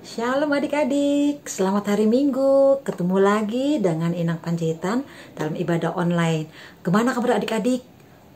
Shalom adik-adik, selamat hari Minggu. Ketemu lagi dengan Inang Panjaitan dalam ibadah online. Gimana kabar adik-adik?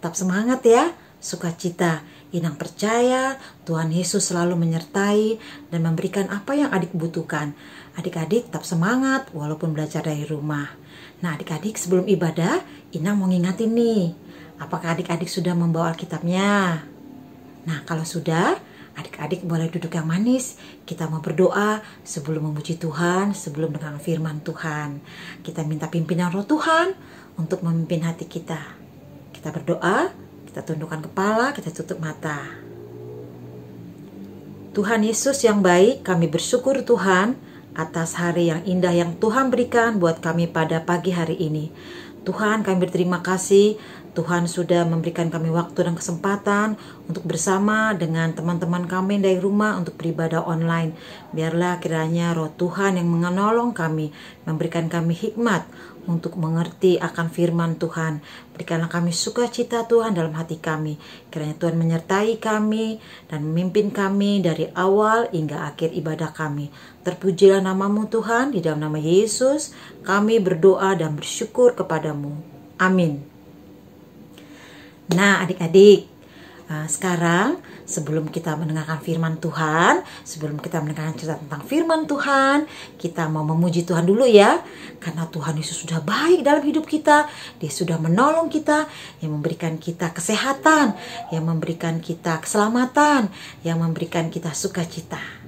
Tetap semangat ya, sukacita. Inang percaya Tuhan Yesus selalu menyertai dan memberikan apa yang adik butuhkan. Adik-adik tetap semangat walaupun belajar dari rumah. Nah adik-adik, sebelum ibadah Inang mau ngingatin nih, apakah adik-adik sudah membawa Alkitabnya? Nah kalau sudah, adik-adik boleh duduk yang manis. Kita mau berdoa sebelum memuji Tuhan, sebelum dengar firman Tuhan. Kita minta pimpinan Roh Tuhan untuk memimpin hati kita. Kita berdoa, kita tundukkan kepala, kita tutup mata. Tuhan Yesus yang baik, kami bersyukur Tuhan atas hari yang indah yang Tuhan berikan buat kami pada pagi hari ini. Tuhan, kami berterima kasih. Tuhan sudah memberikan kami waktu dan kesempatan untuk bersama dengan teman-teman kami dari rumah untuk beribadah online. Biarlah kiranya Roh Tuhan yang menolong kami, memberikan kami hikmat untuk mengerti akan firman Tuhan. Berikanlah kami sukacita Tuhan dalam hati kami. Kiranya Tuhan menyertai kami dan memimpin kami dari awal hingga akhir ibadah kami. Terpujilah namamu Tuhan, di dalam nama Yesus kami berdoa dan bersyukur kepadamu. Amin. Nah adik-adik, sekarang sebelum kita mendengarkan firman Tuhan, sebelum kita mendengarkan cerita tentang firman Tuhan, kita mau memuji Tuhan dulu ya. Karena Tuhan Yesus sudah baik dalam hidup kita. Dia sudah menolong kita, yang memberikan kita kesehatan, yang memberikan kita keselamatan, yang memberikan kita sukacita.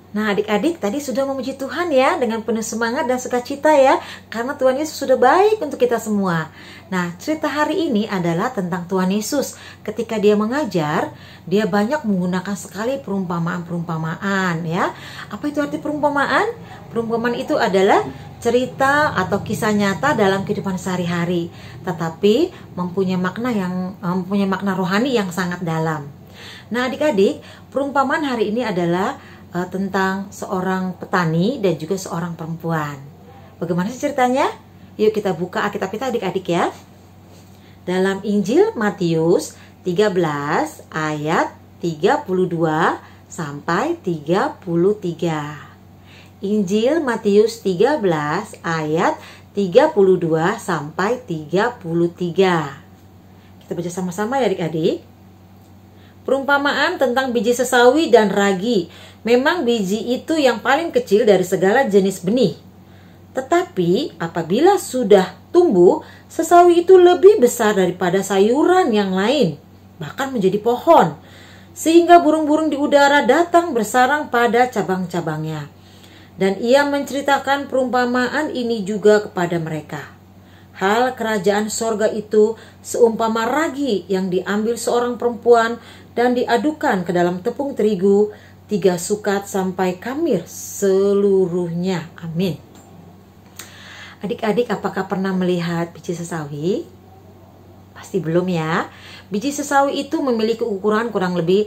Nah, adik-adik tadi sudah memuji Tuhan ya dengan penuh semangat dan sukacita ya, karena Tuhan Yesus sudah baik untuk kita semua. Nah, cerita hari ini adalah tentang Tuhan Yesus. Ketika dia mengajar, dia banyak menggunakan sekali perumpamaan-perumpamaan ya. Apa itu arti perumpamaan? Perumpamaan itu adalah cerita atau kisah nyata dalam kehidupan sehari-hari, tetapi mempunyai makna rohani yang sangat dalam. Nah, adik-adik, perumpamaan hari ini adalah tentang seorang petani dan juga seorang perempuan. Bagaimana sih ceritanya? Yuk kita buka Alkitab kita adik-adik ya. Dalam Injil Matius 13 ayat 32 sampai 33. Injil Matius 13 ayat 32 sampai 33. Kita baca sama-sama ya adik-adik. Perumpamaan tentang biji sesawi dan ragi. Memang biji itu yang paling kecil dari segala jenis benih. Tetapi apabila sudah tumbuh, sesawi itu lebih besar daripada sayuran yang lain, bahkan menjadi pohon, sehingga burung-burung di udara datang bersarang pada cabang-cabangnya. Dan ia menceritakan perumpamaan ini juga kepada mereka. Hal kerajaan sorga itu seumpama ragi yang diambil seorang perempuan dan diadukan ke dalam tepung terigu 3 sukat sampai kamir seluruhnya. Amin. Adik-adik, apakah pernah melihat biji sesawi? Pasti belum ya. Biji sesawi itu memiliki ukuran kurang lebih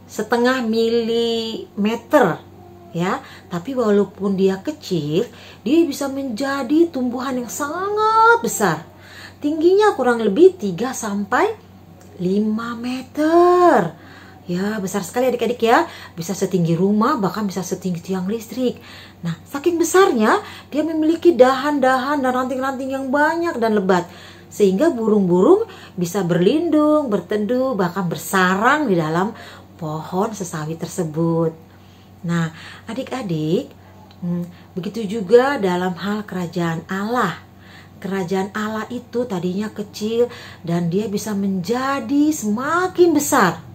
setengah milimeter ya, tapi walaupun dia kecil, dia bisa menjadi tumbuhan yang sangat besar. Tingginya kurang lebih 3 sampai 5 meter. Ya, besar sekali adik-adik ya. Bisa setinggi rumah, bahkan bisa setinggi tiang listrik. Nah, saking besarnya, dia memiliki dahan-dahan dan ranting-ranting yang banyak dan lebat, sehingga burung-burung bisa berlindung, berteduh, bahkan bersarang di dalam pohon sesawi tersebut. Nah, adik-adik, begitu juga dalam hal kerajaan Allah. Kerajaan Allah itu tadinya kecil dan dia bisa menjadi semakin besar.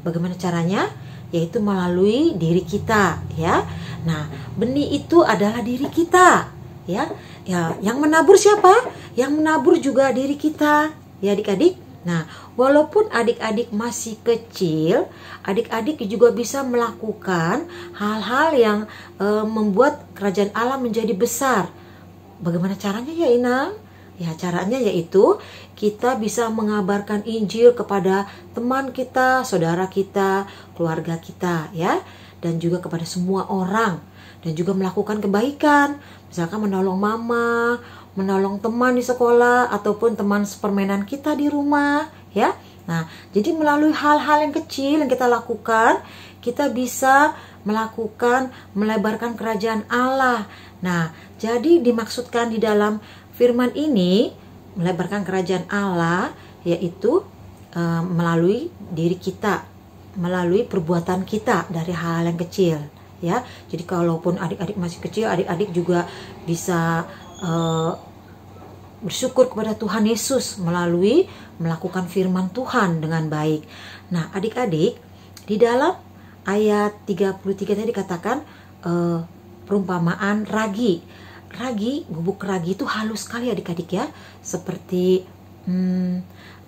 Bagaimana caranya? Yaitu melalui diri kita, ya. Nah, benih itu adalah diri kita, ya. Ya, yang menabur siapa? Yang menabur juga diri kita, ya adik-adik. Nah, walaupun adik-adik masih kecil, adik-adik juga bisa melakukan hal-hal yang membuat kerajaan Allah menjadi besar. Bagaimana caranya ya Inang? Ya, caranya yaitu kita bisa mengabarkan Injil kepada teman kita, saudara kita, keluarga kita ya, dan juga kepada semua orang, dan juga melakukan kebaikan, misalkan menolong mama, menolong teman di sekolah ataupun teman sepermainan kita di rumah ya. Nah, jadi melalui hal-hal yang kecil yang kita lakukan, kita bisa melebarkan kerajaan Allah. Nah, jadi dimaksudkan di dalam firman ini melebarkan kerajaan Allah yaitu melalui diri kita, melalui perbuatan kita dari hal-hal yang kecil ya. Jadi kalaupun adik-adik masih kecil, adik-adik juga bisa bersyukur kepada Tuhan Yesus melalui melakukan firman Tuhan dengan baik. Nah, adik-adik, di dalam ayat 33 tadi dikatakan perumpamaan ragi. Bubuk ragi itu halus sekali adik-adik ya, seperti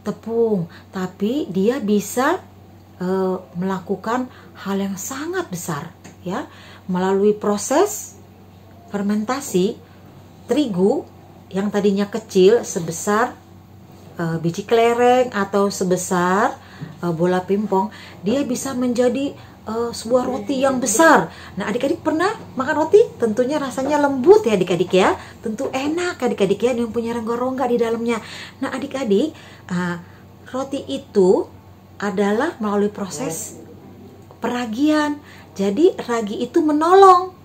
tepung, tapi dia bisa melakukan hal yang sangat besar ya, melalui proses fermentasi terigu yang tadinya kecil sebesar biji kelereng atau sebesar bola pingpong, dia bisa menjadi sebuah roti yang besar. Nah, adik-adik pernah makan roti? Tentunya rasanya lembut ya adik-adik ya. Tentu enak adik-adik ya, yang punya rongga-rongga di dalamnya. Nah, adik-adik, roti itu adalah melalui proses peragian. Jadi ragi itu menolong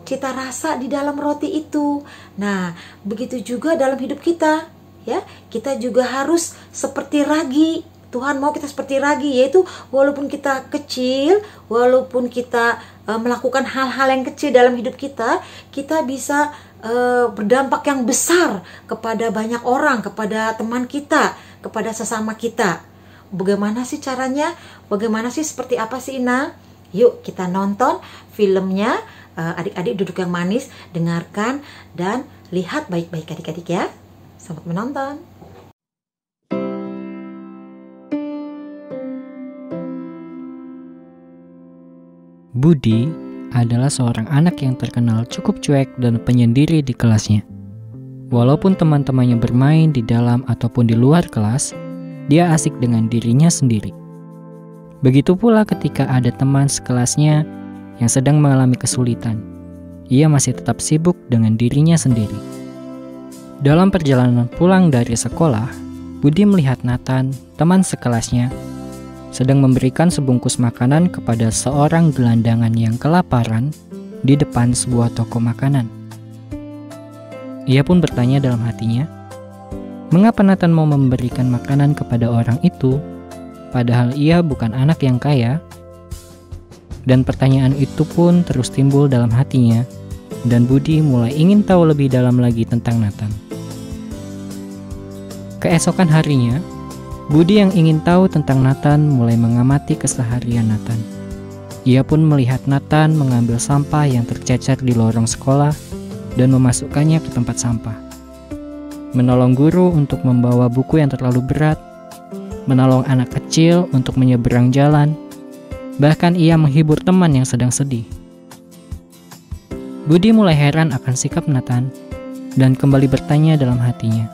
cita rasa di dalam roti itu. Nah, begitu juga dalam hidup kita ya. Kita juga harus seperti ragi. Tuhan mau kita seperti ragi, yaitu walaupun kita kecil, walaupun kita melakukan hal-hal yang kecil dalam hidup kita, kita bisa berdampak yang besar kepada banyak orang, kepada teman kita, kepada sesama kita. Bagaimana sih caranya? Bagaimana sih, seperti apa sih Ina? Yuk kita nonton filmnya. Adik-adik duduk yang manis, dengarkan dan lihat baik-baik adik-adik ya. Selamat menonton. Budi adalah seorang anak yang terkenal cukup cuek dan penyendiri di kelasnya. Walaupun teman-temannya bermain di dalam ataupun di luar kelas, dia asik dengan dirinya sendiri. Begitu pula ketika ada teman sekelasnya yang sedang mengalami kesulitan, ia masih tetap sibuk dengan dirinya sendiri. Dalam perjalanan pulang dari sekolah, Budi melihat Nathan, teman sekelasnya, sedang memberikan sebungkus makanan kepada seorang gelandangan yang kelaparan di depan sebuah toko makanan. Ia pun bertanya dalam hatinya, mengapa Nathan mau memberikan makanan kepada orang itu, padahal ia bukan anak yang kaya? Dan pertanyaan itu pun terus timbul dalam hatinya, dan Budi mulai ingin tahu lebih dalam lagi tentang Nathan. Keesokan harinya, Budi yang ingin tahu tentang Nathan mulai mengamati keseharian Nathan. Ia pun melihat Nathan mengambil sampah yang tercecer di lorong sekolah dan memasukkannya ke tempat sampah. Menolong guru untuk membawa buku yang terlalu berat, menolong anak kecil untuk menyeberang jalan, bahkan ia menghibur teman yang sedang sedih. Budi mulai heran akan sikap Nathan dan kembali bertanya dalam hatinya,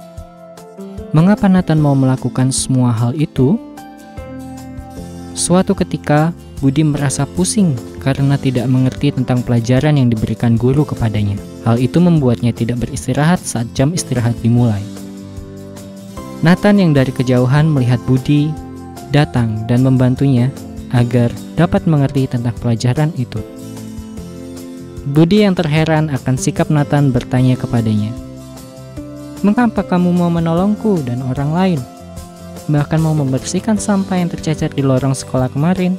mengapa Nathan mau melakukan semua hal itu? Suatu ketika, Budi merasa pusing karena tidak mengerti tentang pelajaran yang diberikan guru kepadanya. Hal itu membuatnya tidak beristirahat saat jam istirahat dimulai. Nathan yang dari kejauhan melihat Budi datang dan membantunya agar dapat mengerti tentang pelajaran itu. Budi yang terheran akan sikap Nathan bertanya kepadanya, mengapa kamu mau menolongku dan orang lain? Bahkan mau membersihkan sampah yang tercecer di lorong sekolah kemarin?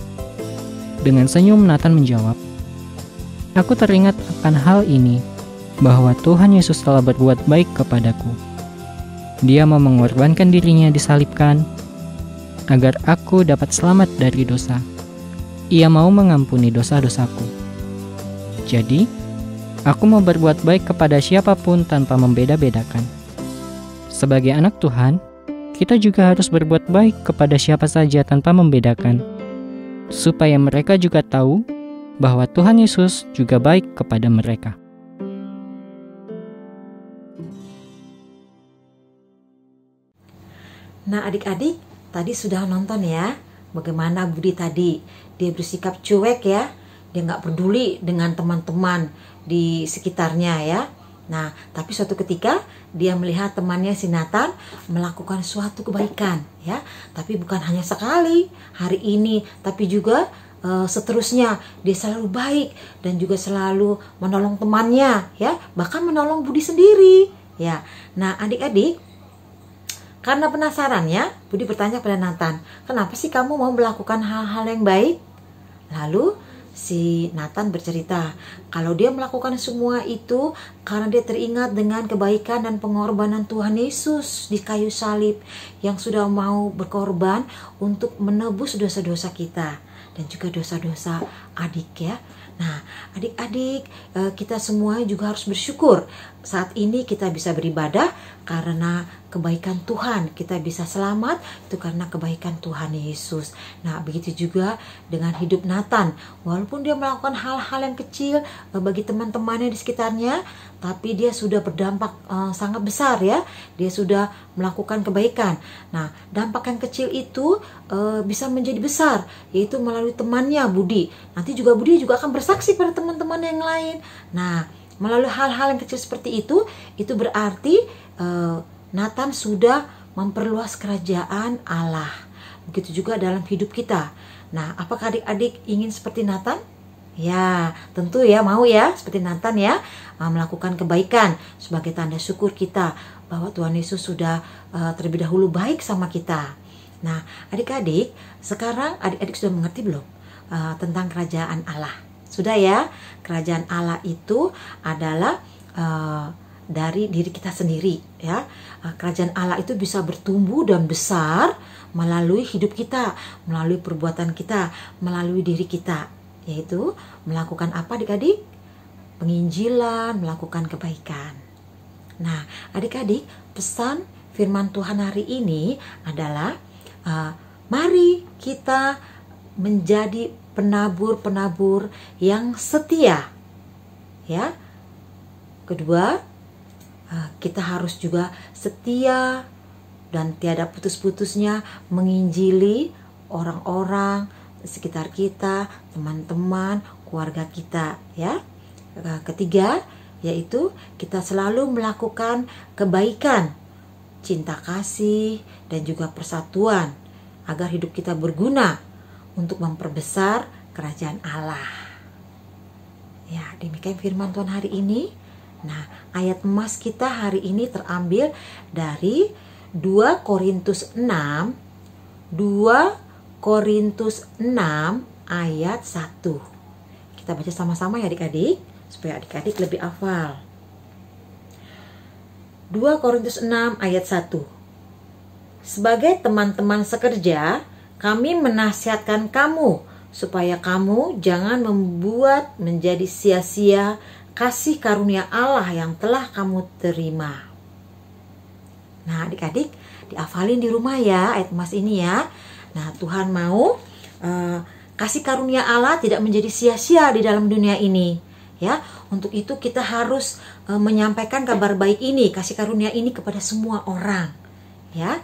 Dengan senyum Nathan menjawab, aku teringat akan hal ini, bahwa Tuhan Yesus telah berbuat baik kepadaku. Dia mau mengorbankan dirinya disalibkan, agar aku dapat selamat dari dosa. Ia mau mengampuni dosa-dosaku. Jadi, aku mau berbuat baik kepada siapapun tanpa membeda-bedakan. Sebagai anak Tuhan, kita juga harus berbuat baik kepada siapa saja tanpa membedakan, supaya mereka juga tahu bahwa Tuhan Yesus juga baik kepada mereka. Nah adik-adik, tadi sudah nonton ya, bagaimana Budi tadi, dia bersikap cuek ya, dia nggak peduli dengan teman-teman di sekitarnya ya. Nah, tapi suatu ketika dia melihat temannya si Nathan melakukan suatu kebaikan ya, tapi bukan hanya sekali hari ini, tapi juga seterusnya dia selalu baik dan juga selalu menolong temannya ya, bahkan menolong Budi sendiri ya. Nah adik-adik, karena penasarannya, Budi bertanya pada Nathan, kenapa sih kamu mau melakukan hal-hal yang baik? Lalu si Nathan bercerita, kalau dia melakukan semua itu karena dia teringat dengan kebaikan dan pengorbanan Tuhan Yesus di kayu salib, yang sudah mau berkorban untuk menebus dosa-dosa kita dan juga dosa-dosa adik ya. Nah adik-adik, kita semua juga harus bersyukur saat ini kita bisa beribadah karena kebaikan Tuhan, kita bisa selamat itu karena kebaikan Tuhan Yesus. Nah begitu juga dengan hidup Nathan, walaupun dia melakukan hal-hal yang kecil bagi teman-temannya di sekitarnya, tapi dia sudah berdampak sangat besar ya, dia sudah melakukan kebaikan. Nah dampak yang kecil itu bisa menjadi besar, yaitu melalui temannya Budi. Nanti juga Budi juga akan bersaksi pada teman-teman yang lain. Nah melalui hal-hal yang kecil seperti itu berarti Nathan sudah memperluas kerajaan Allah. Begitu juga dalam hidup kita. Nah, apakah adik-adik ingin seperti Nathan? Ya, tentu ya, mau ya, seperti Nathan ya, melakukan kebaikan sebagai tanda syukur kita bahwa Tuhan Yesus sudah terlebih dahulu baik sama kita. Nah, adik-adik, sekarang adik-adik sudah mengerti belum tentang kerajaan Allah? Sudah ya, kerajaan Allah itu adalah dari diri kita sendiri ya. Kerajaan Allah itu bisa bertumbuh dan besar melalui hidup kita, melalui perbuatan kita, melalui diri kita yaitu melakukan apa adik-adik? Penginjilan, melakukan kebaikan. Nah, adik-adik, pesan firman Tuhan hari ini adalah mari kita menjadi penabur-penabur yang setia. Ya. Kedua, kita harus juga setia dan tiada putus-putusnya menginjili orang-orang sekitar kita, teman-teman, keluarga kita, ya. Ketiga, yaitu kita selalu melakukan kebaikan, cinta kasih, dan juga persatuan agar hidup kita berguna untuk memperbesar kerajaan Allah. Ya, demikian firman Tuhan hari ini. Nah, ayat emas kita hari ini terambil dari 2 Korintus 6 ayat 1. Kita baca sama-sama ya adik-adik, supaya adik-adik lebih hafal. 2 Korintus 6 ayat 1. Sebagai teman-teman sekerja, kami menasihatkan kamu supaya kamu jangan membuat menjadi sia-sia kasih karunia Allah yang telah kamu terima. Nah, adik-adik dihafalin di rumah ya ayat emas ini ya. Nah, Tuhan mau kasih karunia Allah tidak menjadi sia-sia di dalam dunia ini. Ya, untuk itu kita harus menyampaikan kabar baik ini, kasih karunia ini kepada semua orang. Ya,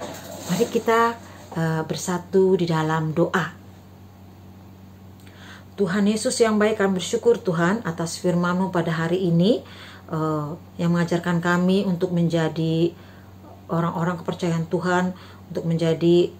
mari kita bersatu di dalam doa. Tuhan Yesus yang baik, kami bersyukur Tuhan atas firman-Mu pada hari ini yang mengajarkan kami untuk menjadi orang-orang kepercayaan Tuhan, untuk menjadi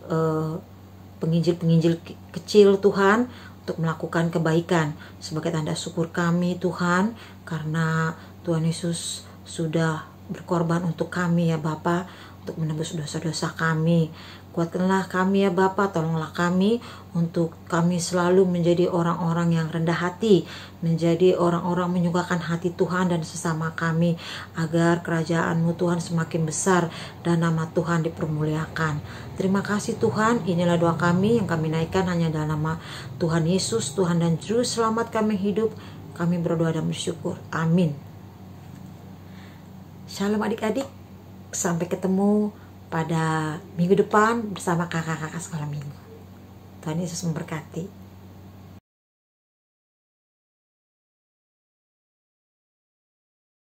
penginjil-penginjil kecil Tuhan, untuk melakukan kebaikan. Sebagai tanda syukur kami Tuhan, karena Tuhan Yesus sudah berkorban untuk kami ya Bapa, untuk menebus dosa-dosa kami. Kuatkanlah kami ya Bapa, tolonglah kami untuk kami selalu menjadi orang-orang yang rendah hati, menjadi orang-orang menyukakan hati Tuhan dan sesama kami, agar kerajaan-Mu Tuhan semakin besar dan nama Tuhan dipermuliakan. Terima kasih Tuhan, inilah doa kami yang kami naikkan hanya dalam nama Tuhan Yesus, Tuhan dan Juru Selamat kami hidup. Kami berdoa dan bersyukur. Amin. Shalom adik-adik, sampai ketemu pada minggu depan bersama kakak-kakak sekolah minggu. Tuhan Yesus memberkati.